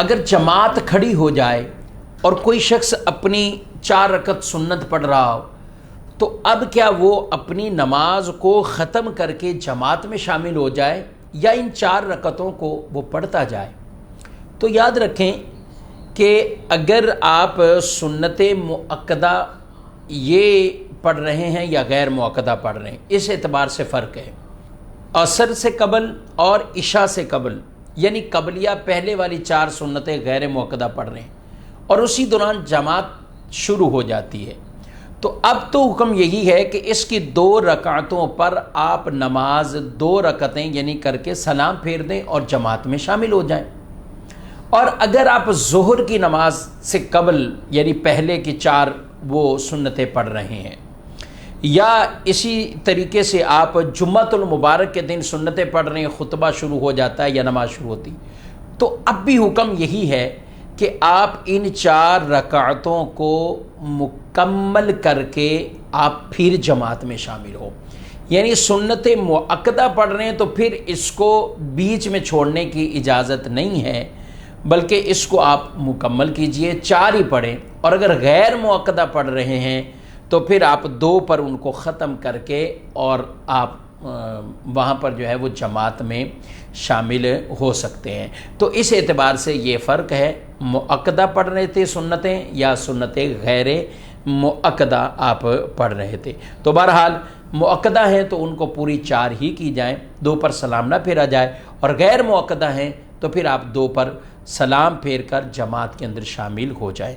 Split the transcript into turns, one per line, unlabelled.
اگر جماعت کھڑی ہو جائے اور کوئی شخص اپنی 4 رکعت سنت پڑھ رہا ہو تو اب کیا وہ اپنی نماز کو ختم کر کے جماعت میں شامل ہو جائے یا ان 4 رکعتوں کو وہ پڑھتا جائے؟ تو یاد رکھیں کہ اگر آپ سنت مؤکدہ یہ پڑھ رہے ہیں یا غیر مؤکدہ پڑھ رہے ہیں، اس اعتبار سے فرق ہے۔ عصر سے قبل اور عشاء سے قبل، یعنی قبلیہ پہلے والی 4 سنتیں غیر مؤکدہ پڑھ رہے ہیں اور اسی دوران جماعت شروع ہو جاتی ہے، تو اب تو حکم یہی ہے کہ اس کی 2 رکعتوں پر آپ نماز 2 رکعتیں یعنی کر کے سلام پھیر دیں اور جماعت میں شامل ہو جائیں۔ اور اگر آپ ظہر کی نماز سے قبل یعنی پہلے کی 4 وہ سنتیں پڑھ رہے ہیں، یا اسی طریقے سے آپ جمعۃ المبارک کے دن سنتیں پڑھ رہے ہیں، خطبہ شروع ہو جاتا ہے یا نماز شروع ہوتی، تو اب بھی حکم یہی ہے کہ آپ ان 4 رکعتوں کو مکمل کر کے آپ پھر جماعت میں شامل ہو۔ یعنی سنت مؤکدہ پڑھ رہے ہیں تو پھر اس کو بیچ میں چھوڑنے کی اجازت نہیں ہے، بلکہ اس کو آپ مکمل کیجئے، 4 ہی پڑھیں، اور اگر غیر مؤکدہ پڑھ رہے ہیں تو پھر آپ 2 پر ان کو ختم کر کے اور آپ وہاں پر جو ہے وہ جماعت میں شامل ہو سکتے ہیں۔ تو اس اعتبار سے یہ فرق ہے، مؤکدہ پڑھ رہے تھے سنتیں یا سنتیں غیر مؤکدہ آپ پڑھ رہے تھے۔ تو بہرحال مؤکدہ ہیں تو ان کو پوری 4 ہی کی جائیں، 2 پر سلام نہ پھیرا جائے، اور غیر مؤکدہ ہیں تو پھر آپ 2 پر سلام پھیر کر جماعت کے اندر شامل ہو جائیں۔